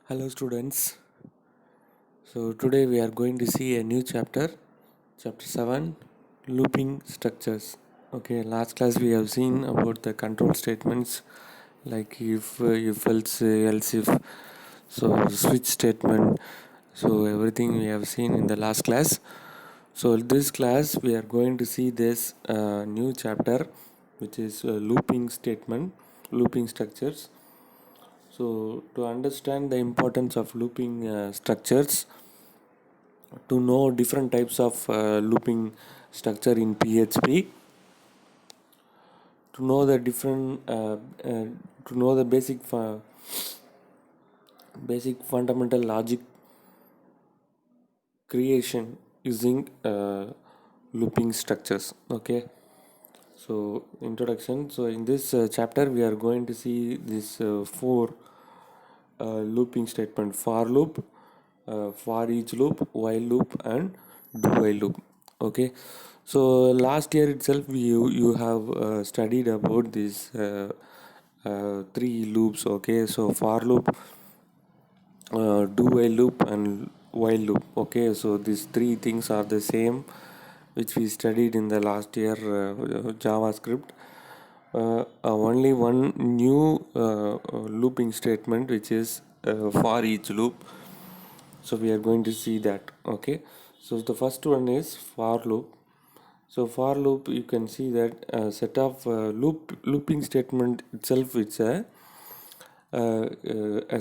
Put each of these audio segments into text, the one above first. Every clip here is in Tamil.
Hello, students. So, today we are going to see a new chapter, chapter 7, looping structures. Okay, last class we have seen about the control statements like if else if, so switch statement. So, everything we have seen in the last class. So, this class we are going to see this new chapter which is looping statement, looping structures. So, to understand the importance of looping structures, to know different types of looping structure in PHP, to know the different, to know the basic fundamental logic creation using looping structures. Okay. So introduction. So in this chapter, we are going to see this four looping statement: for loop, for each loop, while loop, and do while loop. Okay. So last year itself, you have studied about these three loops. Okay. So for loop, do while loop, and while loop. Okay. So these three things are the same, which we studied in the last year JavaScript. Only one new looping statement, which is for each loop. So we are going to see that. Okay. So the first one is for loop. So for loop, you can see that set of looping statement itself. It's a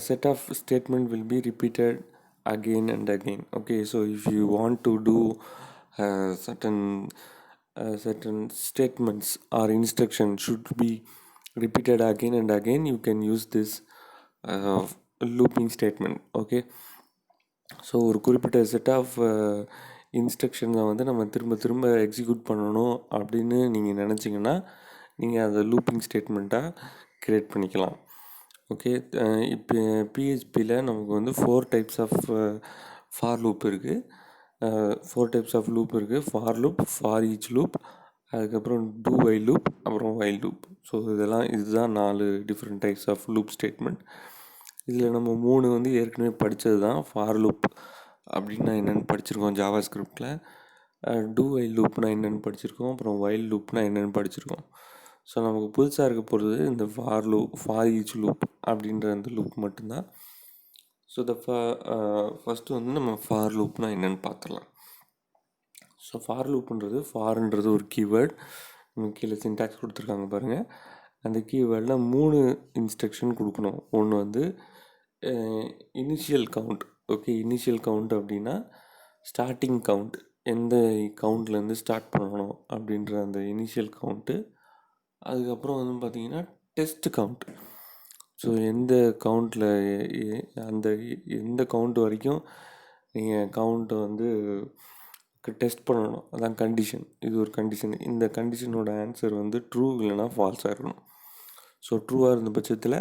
set of statement will be repeated again and again. Okay. So if you want to do certain statements or instructions should be repeated again and again, you can use this looping statement. Okay. So ஒரு குறிப்பிட்ட செட் ஆஃப் இன்ஸ்ட்ரக்ஷனை வந்து நம்ம திரும்ப திரும்ப எக்ஸிக்யூட் பண்ணணும் அப்படின்னு நீங்கள் நினச்சிங்கன்னா நீங்கள் அதை லூப்பிங் ஸ்டேட்மெண்ட்டாக க்ரியேட் பண்ணிக்கலாம். ஓகே. இப்போ பிஹெச்பியில் நமக்கு வந்து 4 டைப்ஸ் ஆஃப் ஃபார் லூப் இருக்குது. 4 டைப்ஸ் ஆஃப் லூப் இருக்குது: for loop, for each loop, அதுக்கப்புறம் டூ வைல் லூப், அப்புறம் வைல் லூப். ஸோ இதுதான் 4 different types of loop statement. இதில் நம்ம 3 வந்து ஏற்கனவே படித்தது தான். ஃபார் லூப் அப்படின்னா என்னென்னு படிச்சிருக்கோம் ஜாவாஸ்கிரிப்டில். டூ வைல் லூப்னா என்னென்னு படிச்சிருக்கோம். அப்புறம் வைல் லூப்னா என்னென்னு படிச்சிருக்கோம். ஸோ நமக்கு புதுசாக இருக்க போகிறது இந்த for loop, for each loop அப்படின்ற அந்த லூப் மட்டும்தான். ஸோ ஃபஸ்ட்டு வந்து நம்ம ஃபார் லூப்னா என்னென்னு பார்த்துடலாம். ஸோ ஃபார் லூப்புன்றது, ஃபார்ன்றது ஒரு கீவேர்ட். கீழே சின்டாக்ஸ் கொடுத்துருக்காங்க பாருங்கள். அந்த கீவேர்டில் 3 இன்ஸ்ட்ரக்ஷன் கொடுக்கணும். ஒன்று வந்து initial count. Okay. Initial count அப்படின்னா ஸ்டார்டிங் கவுண்ட், எந்த கவுண்ட்லேருந்து ஸ்டார்ட் பண்ணணும் அப்படின்ற அந்த இனிஷியல் கவுண்ட்டு. அதுக்கப்புறம் வந்து பார்த்திங்கன்னா டெஸ்ட் கவுண்ட். ஸோ எந்த கவுண்ட்டில் எந்த கவுண்ட் வரைக்கும் நீங்கள் கவுண்ட்டை வந்து டெஸ்ட் பண்ணணும், அதான் கண்டிஷன். இது ஒரு கண்டிஷன். இந்த கண்டிஷனோட ஆன்சர் வந்து ட்ரூ இல்லைனா ஃபால்ஸாக இருக்கணும். ஸோ ட்ரூவாக இருந்த பட்சத்தில்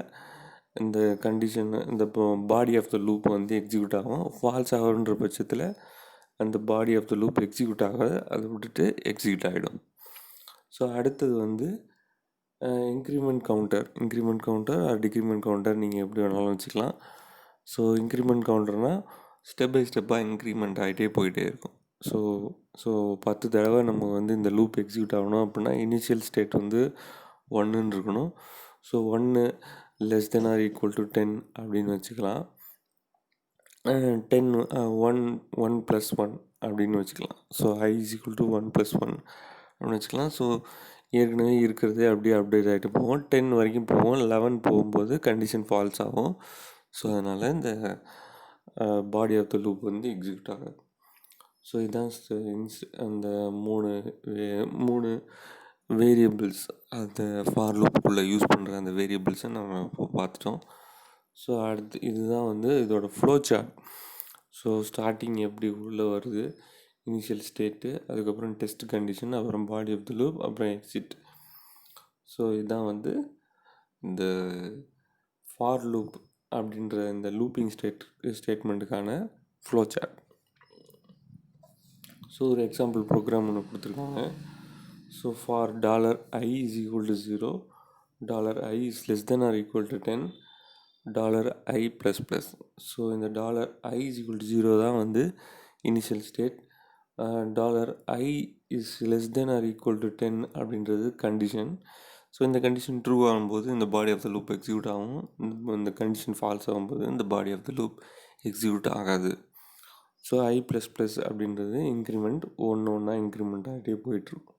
இந்த கண்டிஷன், இந்த பாடி ஆஃப் த லூப் வந்து எக்ஸிக்யூட் ஆகும். ஃபால்ஸ் ஆகுன்ற பட்சத்தில் அந்த body of the loop execute ஆகாது, அதை விட்டுட்டு எக்ஸிக்யூட் ஆகிடும். ஸோ அடுத்தது வந்து increment counter or decrement counter, நீங்கள் எப்படி வேணாலும் வச்சுக்கலாம். ஸோ இன்க்ரிமெண்ட் கவுண்டர்னால் ஸ்டெப் பை ஸ்டெப்பாக இன்க்ரிமெண்ட் ஆகிட்டே போயிட்டே இருக்கும். ஸோ 10 தடவை நம்ம வந்து இந்த லூப் எக்ஸிக்யூட் ஆகணும் அப்படின்னா இனிஷியல் ஸ்டேட் வந்து 1ன்னு இருக்கணும். So 1 less than or equal to 10 அப்படின்னு வச்சுக்கலாம். 10 1 + 1 அப்படின்னு வச்சுக்கலாம். ஸோ I = 1 + 1 அப்படின்னு வச்சுக்கலாம். ஸோ ஏற்கனவே இருக்கிறதே அப்படியே அப்டேட் ஆகிட்டு போவோம். 10 வரைக்கும் போவோம். 11 போகும்போது கண்டிஷன் ஃபால்ஸ் ஆகும். ஸோ அதனால் இந்த பாடி ஆஃப் த லூப் வந்து எக்ஸிக்யூட் ஆகாது. ஸோ இதுதான் அந்த மூணு வேரியபிள்ஸ், அந்த ஃபார் லூப்புக்குள்ளே யூஸ் பண்ணுற அந்த வேரியபிள்ஸை நம்ம இப்போ பார்த்துட்டோம். ஸோ அடுத்து இதுதான் வந்து இதோட ஃப்ளோ சார்ட். ஸோ ஸ்டார்டிங் எப்படி உள்ளே வருது, இனிஷியல் ஸ்டேட்டு, அதுக்கப்புறம் டெஸ்ட் கண்டிஷன், அப்புறம் பாடி ஆஃப் த லூப், அப்புறம் எக்ஸிட். ஸோ இதுதான் வந்து இந்த ஃபார் லூப் அப்படின்ற இந்த லூப்பிங் ஸ்டேட்மெண்ட்டுக்கான ஃப்ளோ சார்ட். ஸோ ஒரு எக்ஸாம்பிள் ப்ரோக்ராம் ஒன்று கொடுத்துருக்காங்க. So for $i = 0, $i is less than or equal to 10, $i++. So இந்த $i is equal to 0 தான் வந்து initial state. $i is less than or equal to 10 அப்படின்றது கண்டிஷன். ஸோ இந்த கண்டிஷன் ட்ரூ ஆகும்போது இந்த body of the loop execute ஆகும். இந்த கண்டிஷன் ஃபால்ஸ் ஆகும்போது இந்த body of the loop execute ஆகாது. ஸோ i++ அப்படின்றது இன்க்ரிமெண்ட் ஒன்றா இன்க்ரிமெண்ட் ஆகிட்டே போயிட்டுருக்கும்.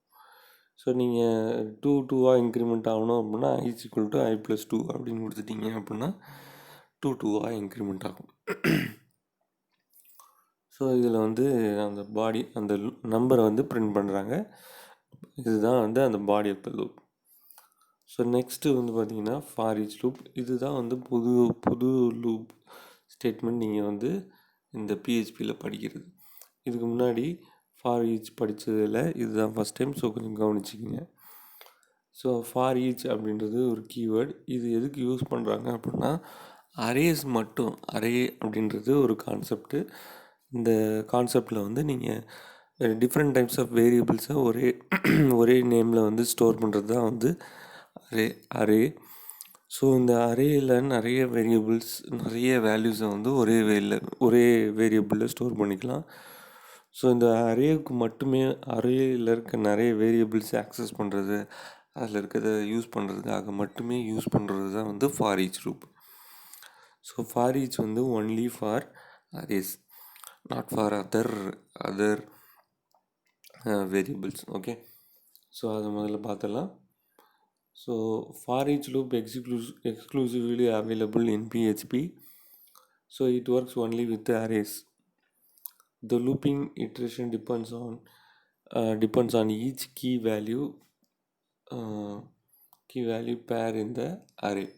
ஸோ நீங்கள் 2 இன்க்ரிமெண்ட் ஆகணும் அப்படின்னா i is equal to i+2 அப்படின்னு கொடுத்துட்டீங்க அப்படின்னா 2 இன்க்ரிமெண்ட் ஆகும். ஸோ இதில் வந்து அந்த நம்பரை வந்து பிரிண்ட் பண்ணுறாங்க. இதுதான் வந்து அந்த body of the loop. So next வந்து பார்த்திங்கன்னா ஃபார் ஈச் லூப். இதுதான் வந்து புது லூப் ஸ்டேட்மெண்ட் நீங்கள் வந்து இந்த பிஹெச்பியில் படிக்கிறது. இதுக்கு முன்னாடி ஃபார் ஈச் படித்ததில் இதுதான் ஃபஸ்ட் டைம். ஸோ கொஞ்சம் கவனிச்சிக்கிங்க. ஸோ ஃபார் ஈச் அப்படின்றது ஒரு கீவேர்டு. இது எதுக்கு யூஸ் பண்ணுறாங்க அப்படின்னா அரேஸ் மட்டும். அரே அப்படின்றது ஒரு கான்செப்ட்டு. இந்த கான்செப்டில் வந்து நீங்கள் டிஃப்ரெண்ட் டைப்ஸ் ஆஃப் வேரியபிள்ஸை ஒரே நேமில் வந்து ஸ்டோர் பண்ணுறது தான் வந்து அரே. ஸோ இந்த அரேயில் நிறைய வேரியபிள்ஸ், நிறைய வேல்யூஸை வந்து ஒரே வேரியபிளில் ஸ்டோர் பண்ணிக்கலாம். ஸோ இந்த அரேவுக்கு மட்டுமே அரேயில் இருக்க நிறைய வேரியபிள்ஸ் ஆக்சஸ் பண்ணுறது, அதில் இருக்கிறத யூஸ் பண்ணுறதுக்காக மட்டுமே யூஸ் பண்ணுறது தான் வந்து for each loop. So for each வந்து only for arrays, not for other variables. Okay, so அதை முதல்ல பார்த்துடலாம். So for each loop exclusively available in PHP. So it works only with the arrays. The looping iteration depends on each key value pair in the array.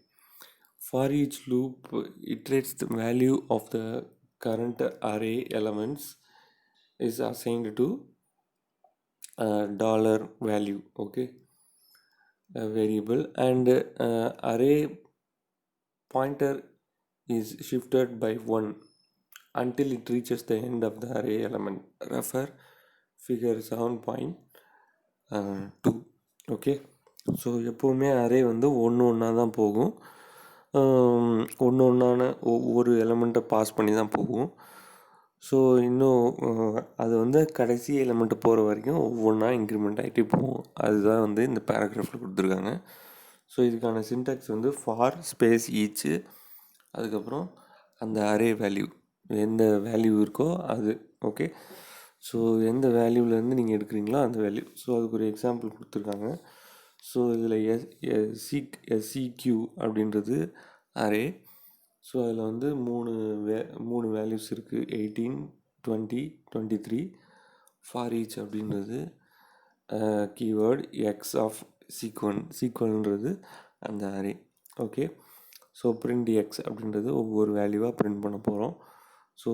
For each loop iterates the value of the current array elements is assigned to $value. Okay, variable, and array pointer is shifted by 1 until it reaches the end of the array element. Refer figure 7.2. Okay, so எப்போவுமே அரே வந்து ஒன்றா தான் போகும். ஒவ்வொரு எலமெண்ட்டை பாஸ் பண்ணி தான் போகும். ஸோ இன்னும் அது வந்து கடைசி எலமெண்ட்டு போகிற வரைக்கும் ஒவ்வொன்றா இன்க்ரிமெண்ட் ஆகிட்டே போகும். அதுதான் வந்து இந்த பேராகிராஃபில் கொடுத்துருக்காங்க. ஸோ இதுக்கான சின்டாக்ஸ் வந்து ஃபார் ஸ்பேஸ் ஈச்சு, அதுக்கப்புறம் அந்த அரே வேல்யூ எந்த வேல்யூ இருக்கோ அது. ஓகே, ஸோ எந்த வேல்யூவிலேருந்து நீங்கள் எடுக்கிறீங்களோ அந்த வேல்யூ. ஸோ அதுக்கு ஒரு எக்ஸாம்பிள் கொடுத்துருக்காங்க. ஸோ இதில் எஸ்சிக்யூ அப்படின்றது அரே. ஸோ அதில் வந்து மூணு வேல்யூஸ் இருக்குது, 18, 20, 23. ஃபார் ஈச் அப்படின்றது கீவேர்டு எக்ஸ் ஆஃப் சீக்வன்ன்றது அந்த array. Okay, so print X அப்படின்றது ஒவ்வொரு வேல்யூவாக பிரிண்ட் பண்ண போகிறோம். ஸோ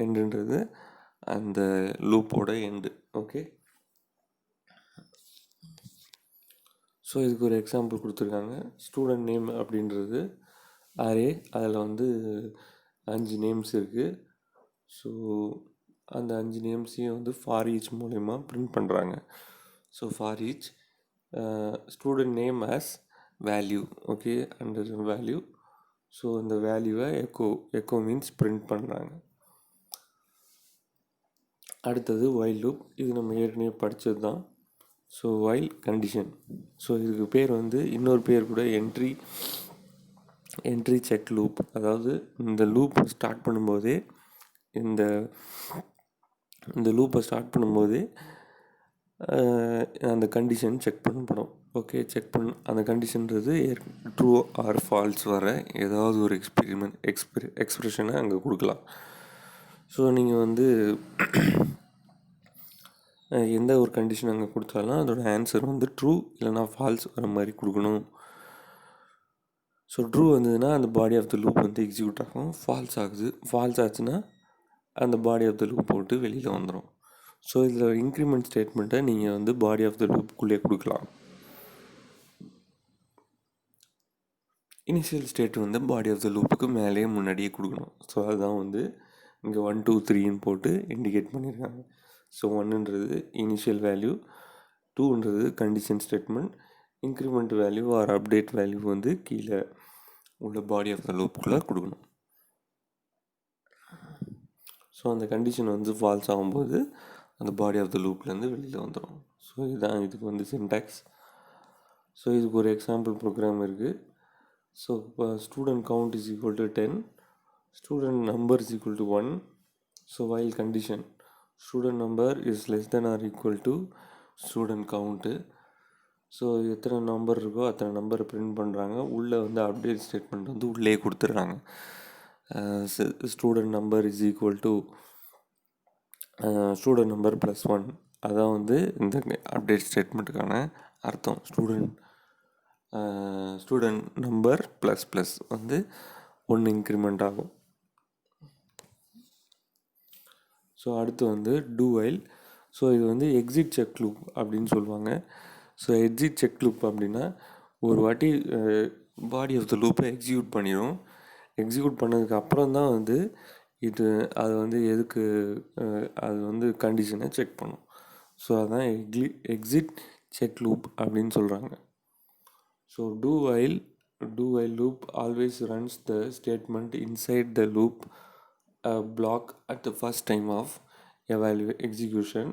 எண்டுன்றது அந்த லூப்போட எண்டு. ஓகே, ஸோ இதுக்கு ஒரு எக்ஸாம்பிள் கொடுத்துருக்காங்க. ஸ்டூடெண்ட் நேம் அப்படின்றது அரே. அதில் வந்து 5 நேம்ஸ் இருக்குது. ஸோ அந்த 5 நேம்ஸையும் வந்து ஃபார் ஈச் மூலயமா பிரிண்ட் பண்ணுறாங்க. So for each student name as value. Okay, under value. So இந்த வேல்யூவை எக்கோ மீன்ஸ் பிரிண்ட் பண்ணுறாங்க. அடுத்தது வைல் லூப். இது நம்ம ஏற்கனவே படித்தது தான். So while condition. ஸோ இதுக்கு பேர் வந்து இன்னொரு பேர் கூட என்ட்ரி செக் லூப். அதாவது இந்த லூப்பை ஸ்டார்ட் பண்ணும்போதே இந்த லூப்பை ஸ்டார்ட் பண்ணும்போதே அந்த கண்டிஷன் செக் பண்ணப்படும். ஓகே, அந்த கண்டிஷன்றது ட்ரூ ஆர் ஃபால்ஸ் வர ஏதாவது ஒரு எக்ஸ்பிரஷனை அங்கே கொடுக்கலாம். ஸோ நீங்கள் வந்து எந்த ஒரு கண்டிஷன் அங்கே கொடுத்தாலும் அதோட ஆன்சர் வந்து ட்ரூ இல்லைனா ஃபால்ஸ் வர மாதிரி கொடுக்கணும். ஸோ ட்ரூ வந்ததுன்னா அந்த பாடி ஆஃப் த லூப் வந்து எக்ஸிக்யூட் ஆகும். ஃபால்ஸ் ஆச்சுன்னா அந்த பாடி ஆஃப் த லூப் போட்டு வெளியில் வந்துடும். ஸோ இதில் இன்க்ரிமெண்ட் ஸ்டேட்மெண்ட்டை நீங்கள் வந்து பாடி ஆஃப் த லூப்புக்குள்ளே கொடுக்கலாம். இனிஷியல் ஸ்டேட் வந்து பாடி ஆஃப் த லூப்புக்கு மேலேயே முன்னாடியே கொடுக்கணும். ஸோ அதுதான் வந்து இங்கே 1, 2, 3ன்னு போட்டு இண்டிகேட் பண்ணியிருக்காங்க. ஸோ 1ன்றது இனிஷியல் வேல்யூ, 2ன்றது condition statement, increment value or update value வந்து கீழே உள்ள பாடி ஆஃப் த லூப்புக்குள்ளே கொடுக்கணும். ஸோ அந்த கண்டிஷன் வந்து ஃபால்ஸ் ஆகும்போது அந்த பாடி ஆஃப் த லூப்லேருந்து வெளியில் வந்துடும். ஸோ இதுதான் இதுக்கு வந்து சின்டாக்ஸ். ஸோ இதுக்கு ஒரு எக்ஸாம்பிள் ப்ரோக்ராம் இருக்குது. ஸோ இப்போ student count is equal to 10, student number is equal to 1. So while condition student number is less than or equal to student count. So எத்தனை நம்பர் இருக்கோ அத்தனை நம்பரை பிரிண்ட் பண்ணுறாங்க. உள்ளே வந்து அப்டேட் ஸ்டேட்மெண்ட் வந்து உள்ளே கொடுத்துட்றாங்க. Student number is equal to student number plus 1. அதான் வந்து இந்த அப்டேட் ஸ்டேட்மெண்ட்டுக்கான அர்த்தம். ஸ்டூடெண்ட் நம்பர் ப்ளஸ் வந்து 1 இன்க்ரிமெண்ட் ஆகும். ஸோ அடுத்து வந்து டூ வைல். ஸோ இது வந்து எக்ஸிட் செக் லூப் அப்படின்னு சொல்லுவாங்க. ஸோ எக்ஸிட் செக் லூப் அப்படின்னா ஒரு வாட்டி பாடி ஆஃப் த லூப்பை எக்ஸிக்யூட் பண்ணிடும். எக்ஸிக்யூட் பண்ணதுக்கு அப்புறம் தான் வந்து அது வந்து எதுக்கு அது வந்து கண்டிஷனை செக் பண்ணும். ஸோ அதான் எக்ஸிட் செக் லூப் அப்படின்னு சொல்கிறாங்க. So two while loop always runs the statement inside the loop block at the first time of execution,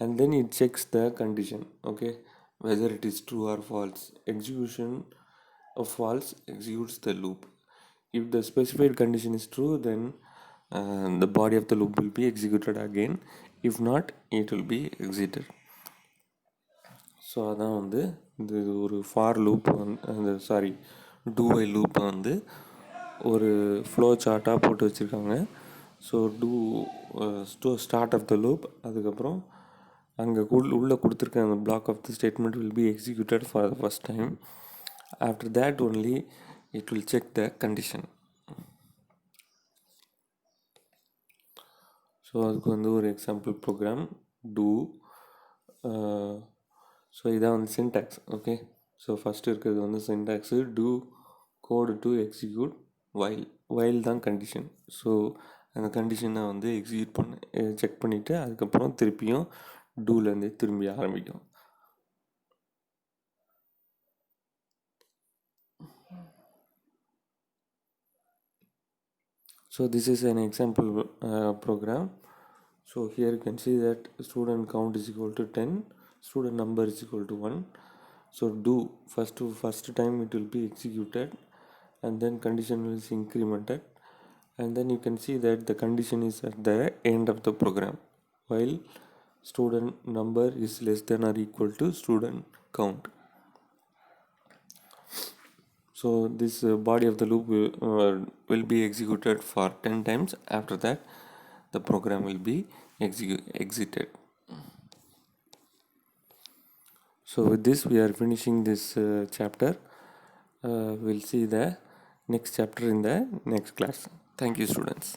and then it checks the condition, okay, whether it is true or false. Execution of false executes the loop. If the specified condition is true, then the body of the loop will be executed again. If not, it will be exited. So அதான் வந்து இது ஒரு ஃபார் லூப் வந்து டூ வைல் லூப்பை வந்து ஒரு ஃப்ளோ சார்ட்டாக போட்டு வச்சுருக்காங்க. So start of the loop, அதுக்கப்புறம் அங்கே உள்ளே கொடுத்துருக்க அந்த block of the statement will be executed for the first time. After that only it will check the condition. So அதுக்கு வந்து ஒரு எக்ஸாம்பிள் ப்ரோக்ராம் டூ. ஸோ இதான் வந்து சின்டாக்ஸ். ஓகே, ஸோ ஃபஸ்ட்டு இருக்கிறது வந்து syntax do code to execute while தான் கண்டிஷன். ஸோ அந்த கண்டிஷனை வந்து எக்ஸிக்யூட் செக் பண்ணிவிட்டு அதுக்கப்புறம் திருப்பியும் டூலேருந்து திரும்பி ஆரம்பிக்கும். So this is an example program. So here you can see that student count is equal to 10, student number is equal to 1. So do first time it will be executed, and then condition will be incremented, and then you can see that the condition is at the end of the program, while student number is less than or equal to student count. So this body of the loop will be executed for 10 times. After that the program will be exited. So with this we are finishing this chapter. We'll see the next chapter in the next class. Thank you, students.